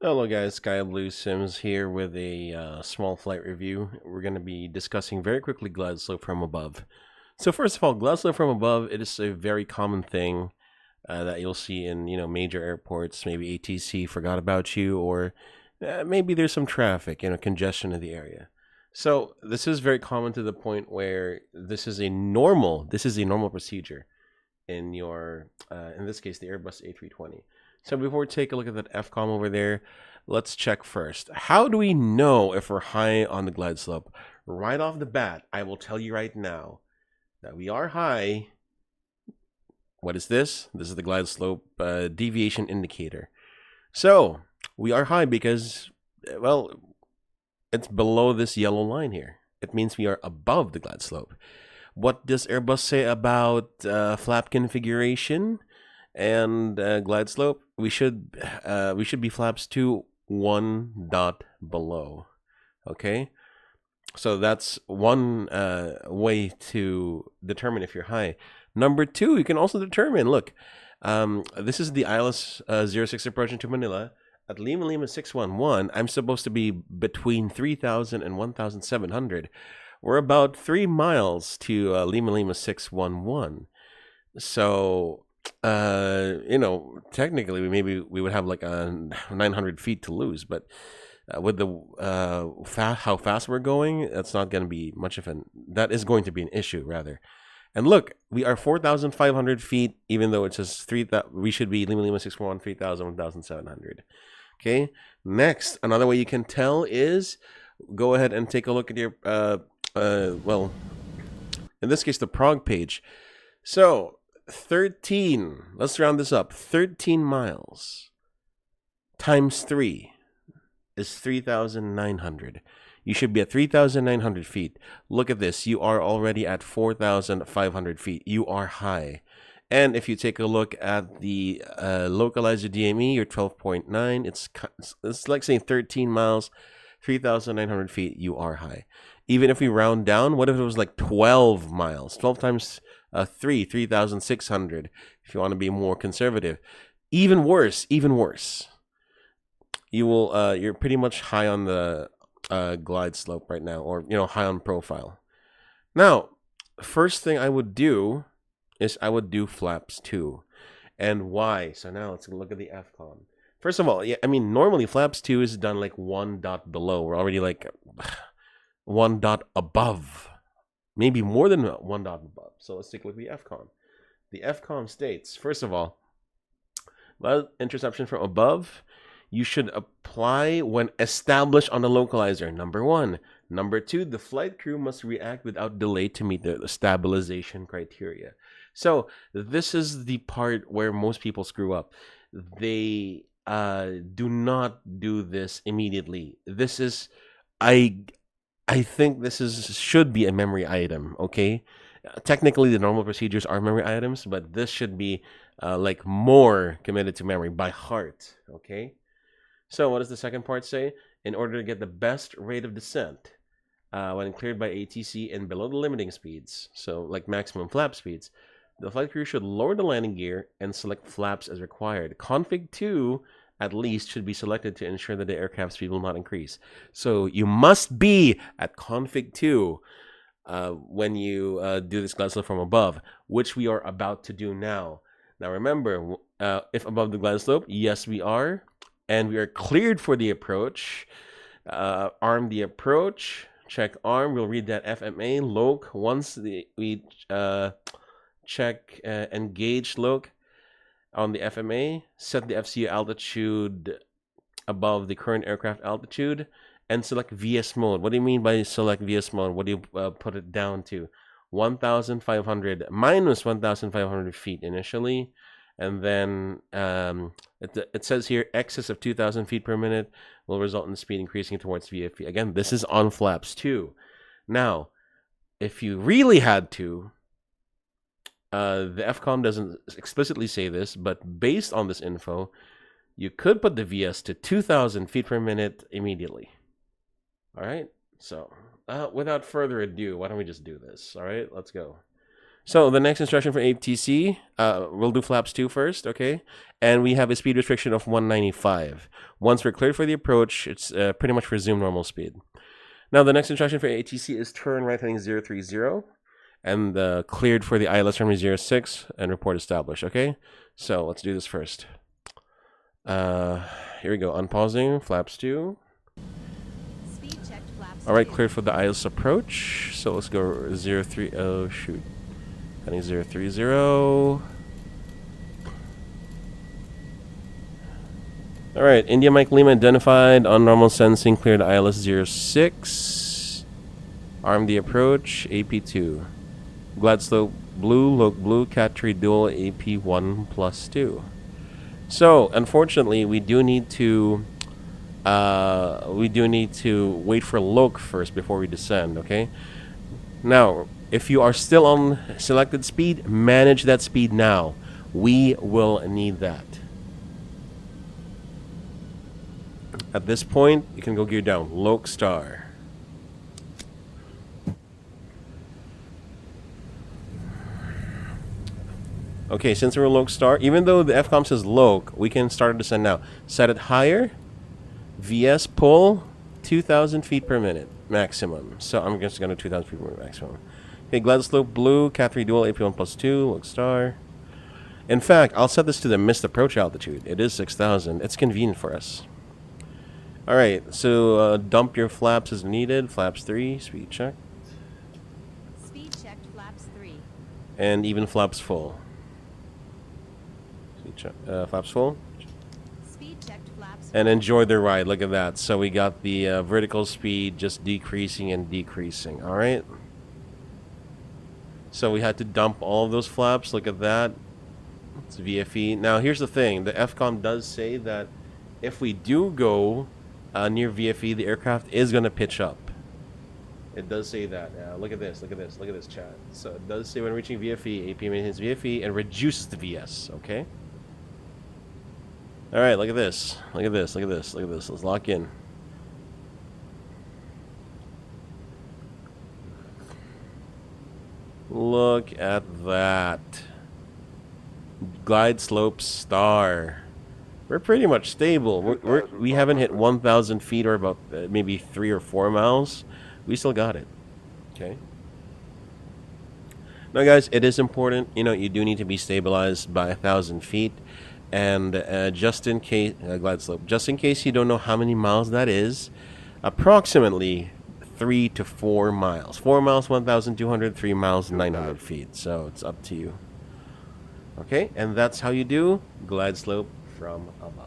Hello guys, Sky Blue Sims here with a small flight review. We're going to be discussing very quickly glide slope from above. So first of all, glide slope from above, it is a very common thing that you'll see in major airports. Maybe ATC forgot about you, or maybe there's some traffic, congestion in the area. So this is very common to the point where this is a normal procedure in your in this case the Airbus A320. So before we take a look at that FCOM over there, let's check first. How do we know if we're high on the glide slope? Right off the bat, I will tell you right now that we are high. What is this? This is the glide slope deviation indicator. So we are high because, well, it's below this yellow line here. It means we are above the glide slope. What does Airbus say about flap configuration and glide slope? We should be flaps 2 1 dot below. Okay, so that's one way to determine if you're high. Number two, you can also determine. Look, this is the ILS 06 approaching to Manila. At Lima Lima 611, I'm supposed to be between 3,000 and 1,700. We're about 3 miles to Lima Lima 611. So, technically, we would have like 900 feet to lose. But with the how fast we're going, that's not going to be much of that is going to be an issue, rather. And look, we are 4,500 feet, even though it says 3,000. We should be Lima Lima 611, 3,000, 1,700. Okay. Next, another way you can tell is go ahead and take a look at your well, in this case, the prog page. So 13. Let's round this up. 13 miles times 3 is 3,900. You should be at 3,900 feet. Look at this. You are already at 4,500 feet. You are high. And if you take a look at the localizer DME, you're 12.9. It's like saying 13 miles, 3,900 feet. You are high. Even if we round down, what if it was like 12 miles? 12 times 3,600. If you want to be more conservative. Even worse. You're pretty much high on the glide slope right now, or high on profile. Now, first thing I would do is I would do flaps 2. And why? So now let's look at the FCOM. First of all, normally flaps 2 is done like 1 dot below. We're already like 1 dot above. Maybe more than 1 dot above. So let's take a look at the FCOM. The FCOM states, first of all, interception from above, you should apply when established on the localizer, number 1. Number 2, the flight crew must react without delay to meet the stabilization criteria. So this is the part where most people screw up. They do not do this immediately. This is, I think this should be a memory item, okay? Technically, the normal procedures are memory items, but this should be like more committed to memory by heart, okay? So what does the second part say? In order to get the best rate of descent when cleared by ATC and below the limiting speeds, so like maximum flap speeds, the flight crew should lower the landing gear and select flaps as required. Config 2 at least should be selected to ensure that the aircraft speed will not increase. So you must be at config 2 when you do this glide slope from above, which we are about to do now. Now remember, if above the glide slope, yes we are, and we are cleared for the approach. Arm the approach, check arm. We'll read that FMA loc. Once we check engage loc on the FMA, set the FCO altitude above the current aircraft altitude, and select VS mode. What do you mean by select VS mode? What do you put it down to? 1,500 minus 1,500 feet initially, and then it says here excess of 2,000 feet per minute will result in speed increasing towards VFP. Again, this is on flaps 2. Now, if you really had to, the FCOM doesn't explicitly say this, but based on this info, you could put the VS to 2,000 feet per minute immediately. All right, so without further ado, why don't we just do this? All right, let's go. So the next instruction for ATC, we'll do flaps 2 first, okay? And we have a speed restriction of 195. Once we're cleared for the approach, it's pretty much resume normal speed. Now the next instruction for ATC is turn right heading 030 and cleared for the ILS runway 06 and report established, okay? So let's do this first. Here we go, unpausing, flaps 2. Speed checked flaps All right, 2. cleared for the ILS approach. So let's go 03, oh shoot. Heading 030. All right, India Mike Lima identified on normal sensing, cleared ILS 06. Arm the approach, AP2. Glide slope blue, loc blue, cat tree dual, AP1 plus 2. So, unfortunately, we do need to wait for loc first before we descend, okay? Now, if you are still on selected speed, manage that speed now. We will need that. At this point, you can go gear down. Loc star. Okay, since we're loc star, even though the FCOM says loc, we can start to descend now. Set it higher. VS pull 2,000 feet per minute maximum. So I'm just going to 2,000 feet per minute maximum. Okay, glide slope blue, cat 3 dual, AP1 plus 2, loc star. In fact, I'll set this to the missed approach altitude. It is 6,000. It's convenient for us. Alright, so dump your flaps as needed. Flaps 3, speed check. Speed checked flaps 3. And even flaps full. Speed check, flaps full. Speed checked flaps And 4. enjoy the ride. Look at that. So we got the vertical speed just decreasing and decreasing. Alright. So we had to dump all of those flaps. Look at that. It's VFE. Now here's the thing. The FCOM does say that if we do go near VFE, the aircraft is going to pitch up. It does say that. Look at this. Look at this. Look at this, chat. So it does say when reaching VFE, AP maintains VFE and reduces the VS. Okay. All right. Look at this. Look at this. Look at this. Look at this. Let's lock in. Look at that. Glide slope star. We're pretty much stable. We haven't hit 1,000 feet or about maybe 3 or 4 miles. We still got it. Okay. Now, guys, it is important. You know, you do need to be stabilized by 1,000 feet. And just in case, glide slope, just in case you don't know how many miles that is, approximately 3 to 4 miles. 4 miles, 1,200, 3 miles, 900 feet. So it's up to you. Okay, and that's how you do glide slope from above.